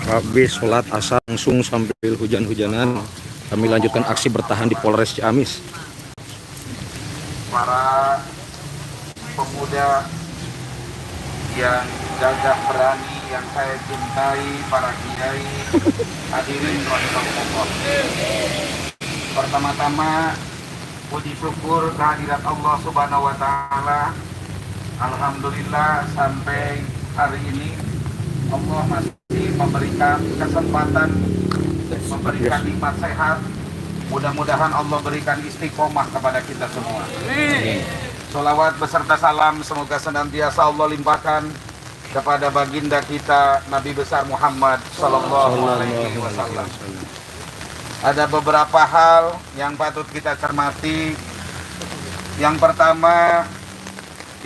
Habis sholat asar langsung sambil hujan-hujanan kami lanjutkan aksi bertahan di Polres Ciamis. Para pemuda yang gagah berani yang saya cintai, para kiai, hadirin rahimakumullah. Pertama-tama puji syukur kehadirat Allah Subhanahu wa taala. Alhamdulillah sampai hari ini Allah masih memberikan kesempatan, memberikan nikmat sehat. Mudah-mudahan Allah berikan istiqomah kepada kita semua. Sholawat beserta salam semoga senantiasa Allah limpahkan kepada baginda kita Nabi besar Muhammad Sallallahu Alaihi Wasallam. Ada beberapa hal yang patut kita cermati. Yang pertama,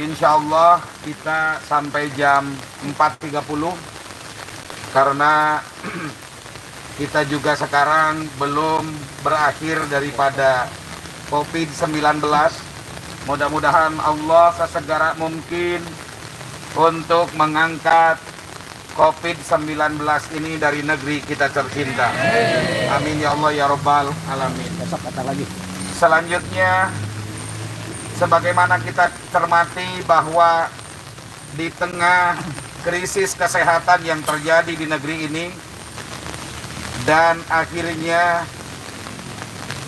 insya Allah kita sampai jam 4.30 karena kita juga sekarang belum berakhir daripada COVID-19. Mudah-mudahan Allah sesegera mungkin untuk mengangkat COVID-19 ini dari negeri kita tercinta. Amin ya Allah ya Rabbal Alamin. Selanjutnya, sebagaimana kita cermati bahwa di tengah krisis kesehatan yang terjadi di negeri ini dan akhirnya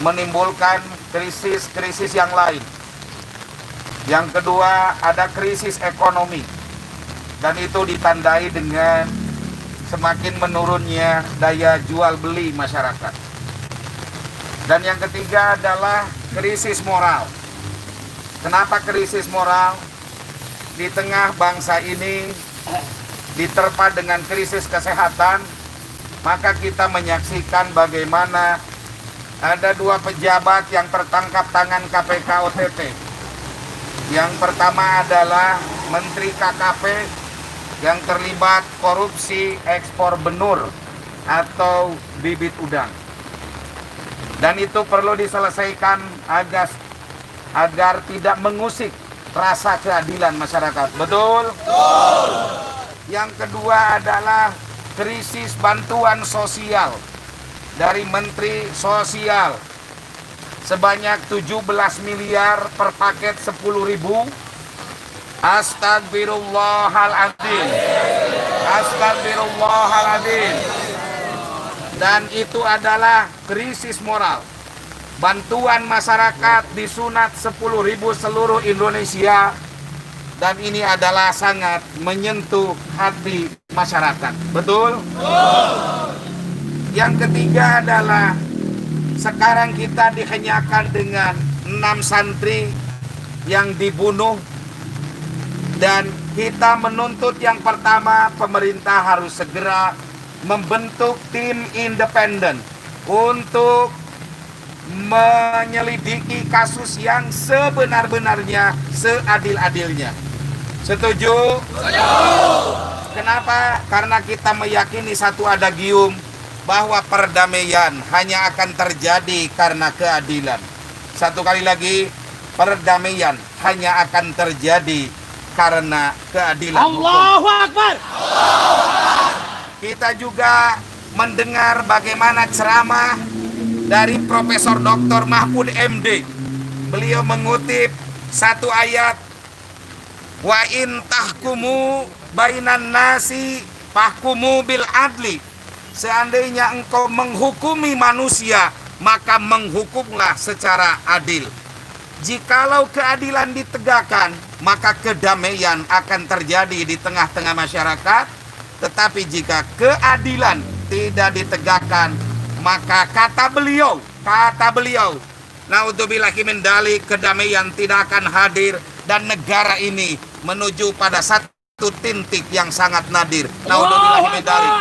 menimbulkan krisis-krisis yang lain. Yang kedua, ada krisis ekonomi dan itu ditandai dengan semakin menurunnya daya jual beli masyarakat. Dan yang ketiga adalah krisis moral. Kenapa krisis moral? Di tengah bangsa ini diterpa dengan krisis kesehatan, maka kita menyaksikan bagaimana ada dua pejabat yang tertangkap tangan KPK OTT. Yang pertama adalah Menteri KKP yang terlibat korupsi ekspor benur atau bibit udang. Dan itu perlu diselesaikan agar tidak mengusik rasa keadilan masyarakat. Betul? Betul. Yang kedua adalah krisis bantuan sosial dari Menteri Sosial sebanyak 17 miliar per paket 10.000. Astagfirullahaladzim. Astagfirullahaladzim. Dan itu adalah krisis moral. Bantuan masyarakat disunat 10.000 seluruh Indonesia. Dan ini adalah sangat menyentuh hati masyarakat. Betul? Betul. Yang ketiga adalah sekarang kita dikenyakan dengan 6 santri yang dibunuh. Dan kita menuntut yang pertama, pemerintah harus segera membentuk tim independen untuk menyelidiki kasus yang sebenar-benarnya, seadil-adilnya. Setuju? Setuju. Kenapa? Karena kita meyakini satu adagium bahwa perdamaian hanya akan terjadi karena keadilan. Satu kali lagi, perdamaian hanya akan terjadi karena keadilan. Allahu Akbar. Kita juga mendengar bagaimana ceramah dari Profesor Dr. Mahfud MD. Beliau mengutip satu ayat, wa in tahkumu bainan nasi fahkumu bil adli. Seandainya engkau menghukumi manusia, maka menghukumlah secara adil. Jikalau keadilan ditegakkan, maka kedamaian akan terjadi di tengah-tengah masyarakat. Tetapi jika keadilan tidak ditegakkan, maka kata beliau, naudzubillahi min dzalik, kedamaian tidak akan hadir dan negara ini menuju pada satu titik yang sangat nadir. Naudzubillahi min dzalik.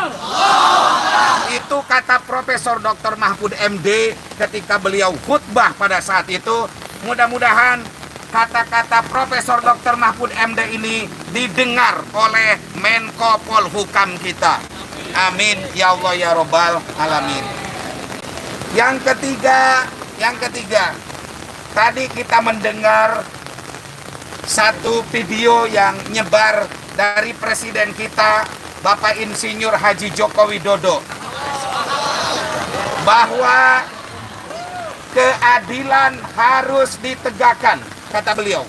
Itu kata Profesor Dr. Mahfud MD ketika beliau khutbah pada saat itu. Mudah-mudahan kata-kata Profesor Dr. Mahfud MD ini didengar oleh Menko Polhukam kita. Amin ya Allah ya Rabbal Alamin. Yang ketiga, tadi kita mendengar satu video yang nyebar dari presiden kita Bapak Insinyur Haji Joko Widodo bahwa keadilan harus ditegakkan, kata beliau.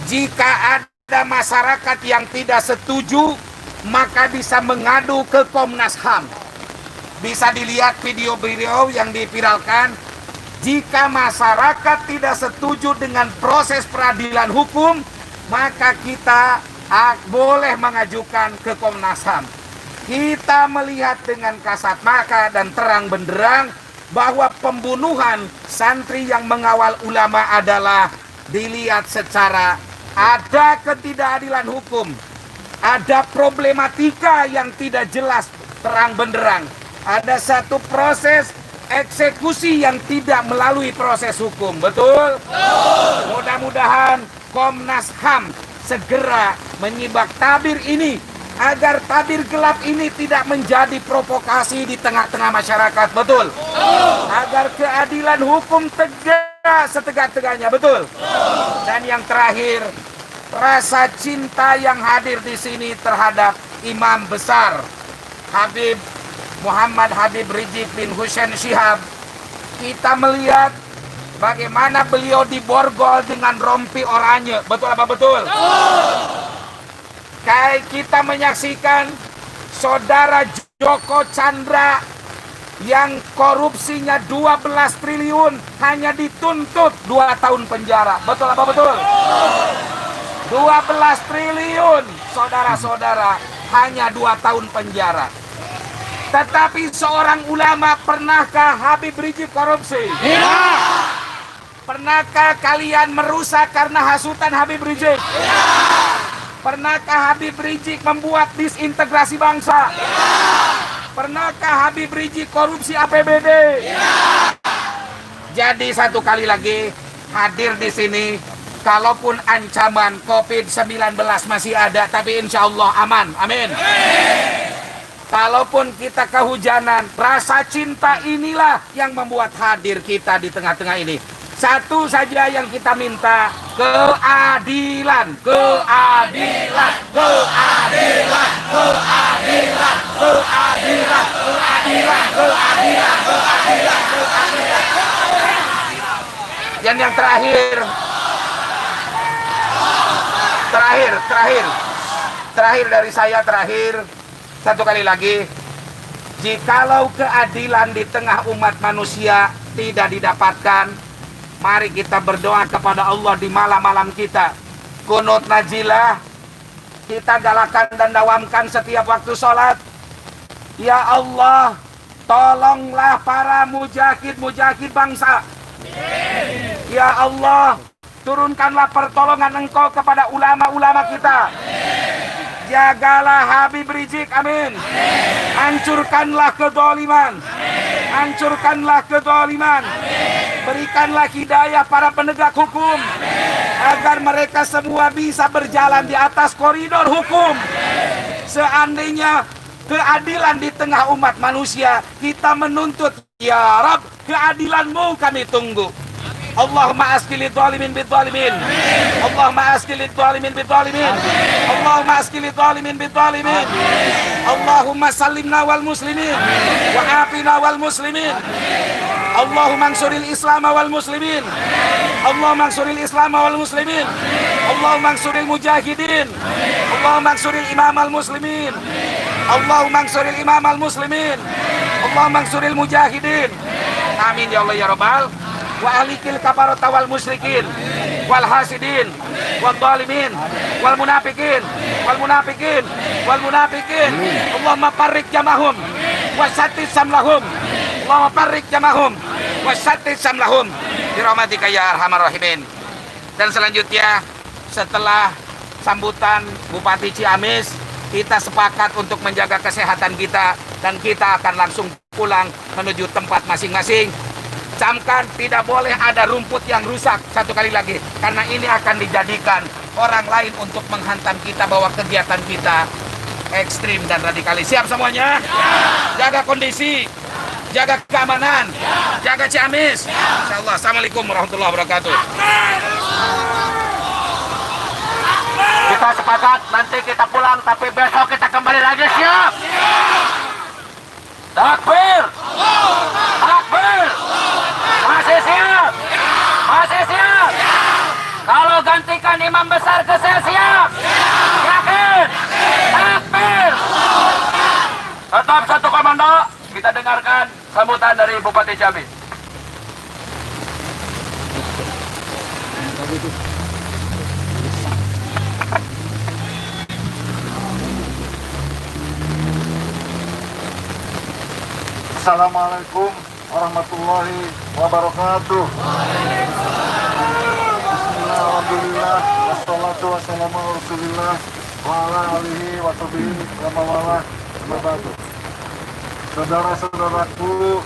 Jika ada masyarakat yang tidak setuju, maka bisa mengadu ke Komnas HAM. Bisa dilihat video beliau yang dipiralkan. Jika masyarakat tidak setuju dengan proses peradilan hukum, maka kita boleh mengajukan ke Komnas HAM. Kita melihat dengan kasat mata dan terang benderang bahwa pembunuhan santri yang mengawal ulama adalah dilihat secara ada ketidakadilan hukum, ada problematika yang tidak jelas terang benderang, ada satu proses eksekusi yang tidak melalui proses hukum. Betul? Mudah-mudahan Komnas HAM segera menyibak tabir ini agar tabir gelap ini tidak menjadi provokasi di tengah-tengah masyarakat. Betul? Agar keadilan hukum tegak setegak-tegaknya. Betul? Dan yang terakhir, rasa cinta yang hadir di sini terhadap imam besar Habib Muhammad Habib Rizik bin Hussein Syihab. Kita melihat bagaimana beliau diborgol dengan rompi oranye. Betul apa betul? Kayak kita menyaksikan saudara Joko Chandra yang korupsinya 12 triliun hanya dituntut 2 tahun penjara. Betul apa betul? 12 triliun, saudara-saudara, hanya 2 tahun penjara. Tetapi seorang ulama, pernahkah Habib Rizik korupsi? Tidak. Pernahkah kalian merusak karena hasutan Habib Rizik? Tidak. Pernahkah Habib Rizik membuat disintegrasi bangsa? Tidak. Pernahkah Habib Rizik korupsi APBD? Tidak. Jadi satu kali lagi hadir di sini, kalaupun ancaman COVID-19 masih ada, tapi insya Allah aman. Amin. Kalaupun kita kehujanan, rasa cinta inilah yang membuat hadir kita di tengah-tengah ini. Satu saja yang kita minta, keadilan, keadilan, keadilan, keadilan, keadilan, keadilan, keadilan, keadilan, keadilan. Dan yang terakhir dari saya, satu kali lagi, jikalau keadilan di tengah umat manusia tidak didapatkan, mari kita berdoa kepada Allah di malam-malam kita. Kunut najilah, kita galakan dan dawamkan setiap waktu sholat. Ya Allah, tolonglah para mujahid-mujahid bangsa. Ya Allah, turunkanlah pertolongan Engkau kepada ulama-ulama kita. Jagalah Habib Rizik, amin. Hancurkanlah kedoliman. Hancurkanlah kedoliman. Berikanlah hidayah para penegak hukum agar mereka semua bisa berjalan di atas koridor hukum. Seandainya keadilan di tengah umat manusia, kita menuntut, ya Rab, keadilan-Mu kami tunggu. Allahumma askilid zalimin bid zalimin. Allahumma askilid zalimin bid zalimin. Allahumma askilid zalimin bid zalimin. Allahumma sallimna wal muslimin wa afina wal muslimin. Allahumma ansuril Islam wal muslimin. Allahumma ansuril Islam wal muslimin. Allahumma ansuril mujahidin. Allahumma ansuril imam al muslimin. Allahumma ansuril imam al muslimin. Allahumma ansuril mujahidin. Amin ya Allah ya Rabbal. Wa alikil kafarata wal musyrikin wal hasidin wal zalimin wal munafikin wal munafikin wal munafikin. Allahumma parrik jamahum wa sattis samlahum. Allahumma parrik jamahum wa sattis samlahum bi rahmatika ya arhamar rahimin. Dan selanjutnya, setelah sambutan Bupati Ciamis, kita sepakat untuk menjaga kesehatan kita dan kita akan langsung pulang menuju tempat masing-masing. Camkan, tidak boleh ada rumput yang rusak, satu kali lagi, karena ini akan dijadikan orang lain untuk menghantam kita bahwa kegiatan kita ekstrim dan radikalis. Siap semuanya? Jaga kondisi, jaga keamanan, jaga Ciamis. Insyaallah. Assalamualaikum warahmatullahi wabarakatuh. Kita sepakat nanti kita pulang, tapi besok kita kembali lagi, siap? Tetap satu komando. Kita dengarkan sambutan dari Bupati Jambi. Assalamualaikum warahmatullahi wabarakatuh. Bismillah, alhamdulillah, wassalatu wassalamu ala rasulillah wa ala alihi wa sahbihi wa mawalah wa ba'du. Saudara-saudaraku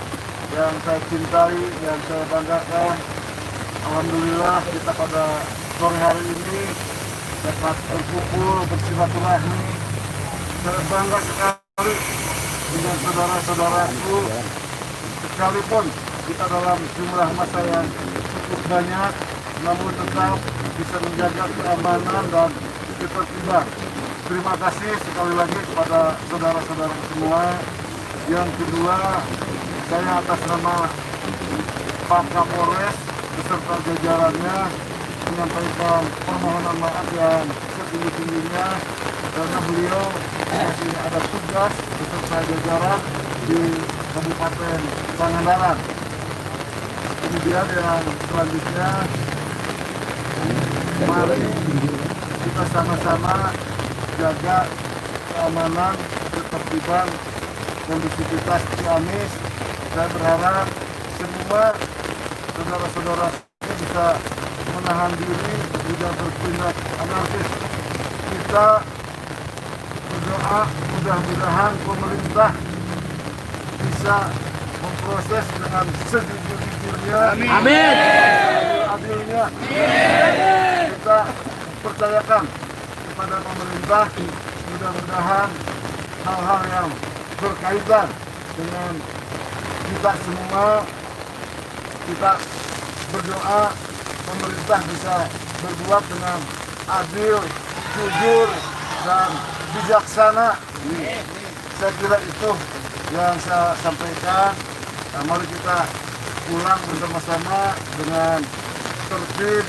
yang saya cintai, yang saya banggakan, alhamdulillah kita pada sore hari ini dapat berkumpul bersilaturahmi. Saya bangga sekali dengan saudara-saudaraku, sekalipun kita dalam jumlah masa yang cukup banyak, namun tetap bisa menjaga keamanan dan ketertiban. Terima kasih sekali lagi kepada saudara-saudara semua. Yang kedua, saya atas nama Pak Kapolres beserta jajarannya menyampaikan permohonan maaf yang setinggi-tingginya karena beliau masih ada tugas beserta jajaran di Kabupaten Pangandaran. Kemudian yang selanjutnya, mari kita sama-sama jaga keamanan, ketertiban, kondisivitas Ciamis. Saya berharap semua saudara-saudara bisa menahan diri, tidak bertindak anarkis. Kita berdoa mudah-mudahan pemerintah bisa memproses dengan sejujur-jujurnya, Amin. adilnya. Kita percayakan kepada pemerintah, mudah-mudahan hal-hal yang berkaitan dengan kita semua, kita berdoa pemerintah bisa berbuat dengan adil, jujur, dan bijaksana. Saya kira itu yang saya sampaikan. Nah, mari kita pulang bersama-sama dengan tertib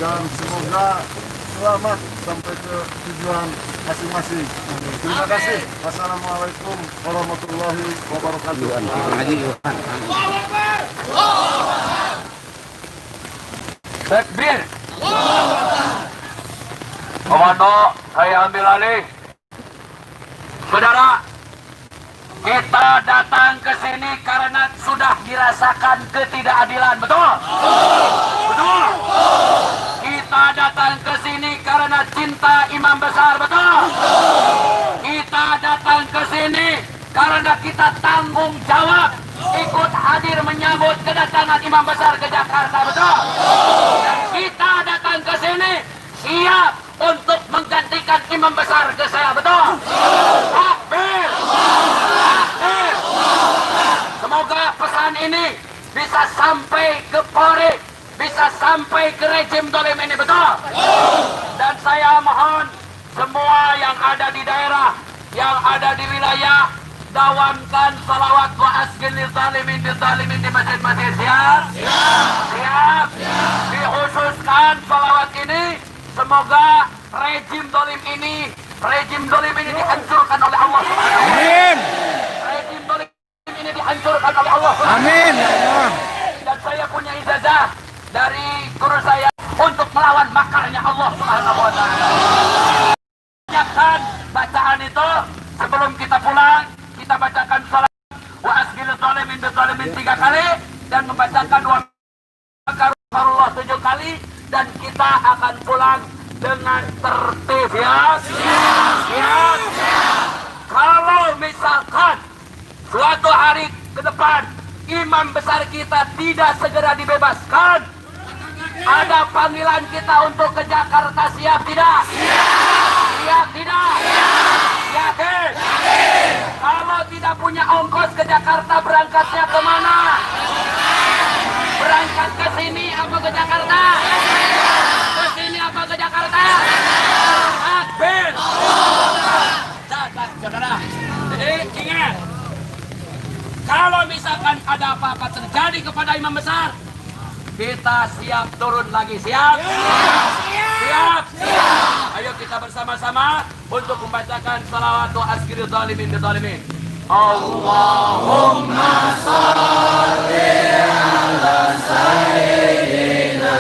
dan semoga selamat sampai ke tujuan masing-masing. Terima kasih. Wassalamualaikum warahmatullahi wabarakatuh. Takbir. Komando, saya ambil alih. Saudara, kita datang ke sini karena sudah dirasakan ketidakadilan, betul? Betul. Kita datang ke sini karena cinta imam besar, betul? Kita datang ke sini karena kita tanggung jawab ikut hadir menyambut kedatangan imam besar ke Jakarta, betul? Dan kita datang ke sini siap untuk menggantikan imam besar ke saya, betul? Takbir. Takbir. Semoga pesan ini bisa sampai ke Polri, bisa sampai ke rejim dolim ini, betul? Dan saya mohon semua yang ada di daerah, yang ada di wilayah, dawamkan salawat wa askin lil zalimin di masjid-masjid. Siap? Siap? Dikhususkan salawat ini, semoga rejim dolim ini dihancurkan oleh Allah Subhanahu wa Ta'ala. Amin. Rejim dolim ini dihancurkan oleh Allah Subhanahu wa Ta'ala. Amin. Ya Allah. Dan saya punya ijazah dari guru saya untuk melawan makarnya Allah Subhanahu wa Ta'ala. Banyakkan bacaan itu sebelum kita pulang, kita bacakan salat wa asgilul zalimin bidzalimin 3 kali dan membacakan wa makarullah 7 kali dan kita akan pulang dengan tertib, ya. Siap. Kalau misalkan suatu hari ke depan imam besar kita tidak segera dibebaskan, ada panggilan kita untuk ke Jakarta, siap tidak? Siap tidak? Yakin? Kalau tidak punya ongkos ke Jakarta, berangkatnya kemana? Berangkat ke sini apa ke Jakarta? Ke sini apa ke Jakarta? Takbir. Saudara, jadi ingat, kalau misalkan ada apa-apa terjadi kepada imam besar, kita siap turun lagi. Siap? Siap. Ayo kita bersama-sama untuk membacakan salawat wa asgirul zalimin bidzalimin. Allahumma sholli ala sayyidina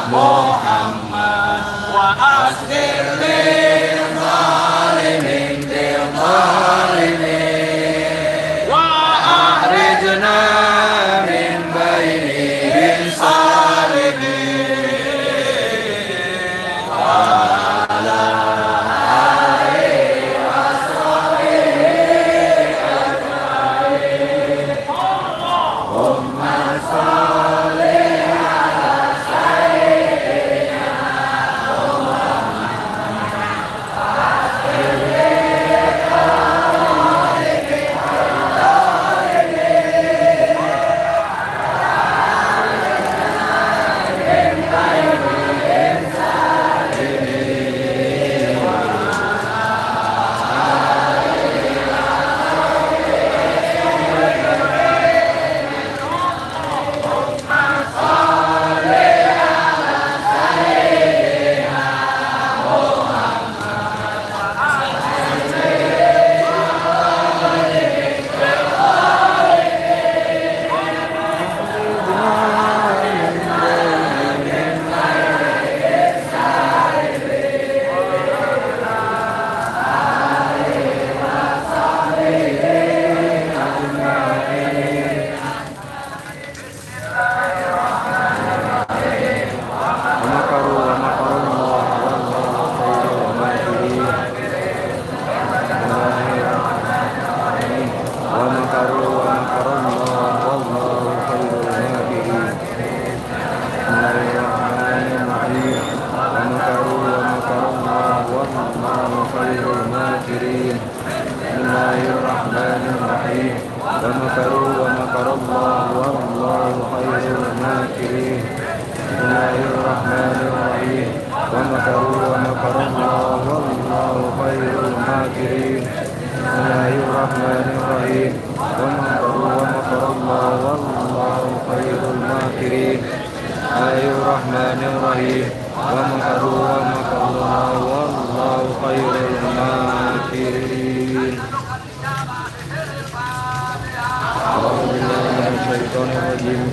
Muhammad wa asghir lil zalimin lil zalimin wa ahrijna min bainihim salimin wa ala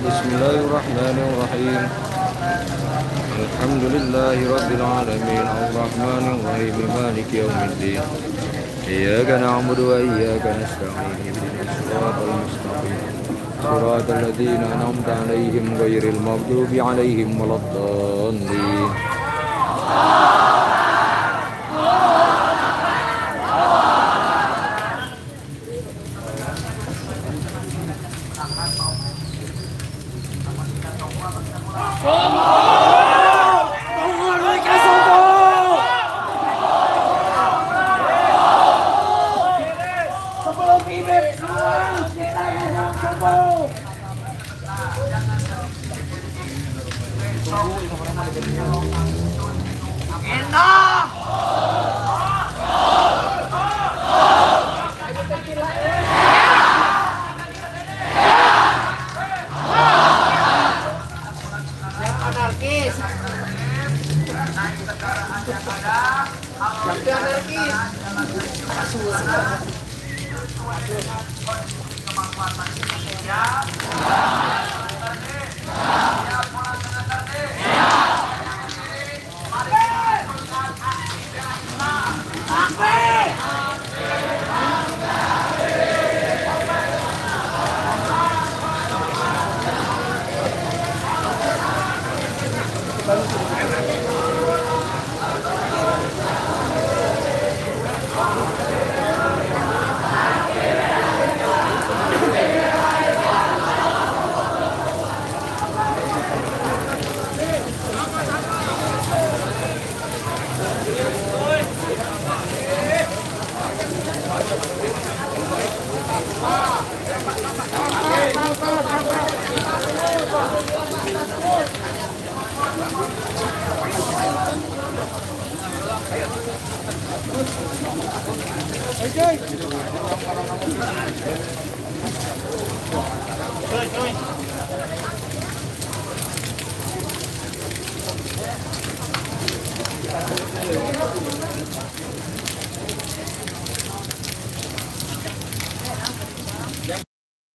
Bismillahirrahmanirrahim. Alhamdulillahirabbil alamin arrahmanir rahim maliki yaumiddin. Iyyaka na'budu wa iyyaka nasta'in ihdinas siratal mustaqim. Shiratal ladzina an'amta 'alaihim ghairil maghdubi 'alaihim waladdallin.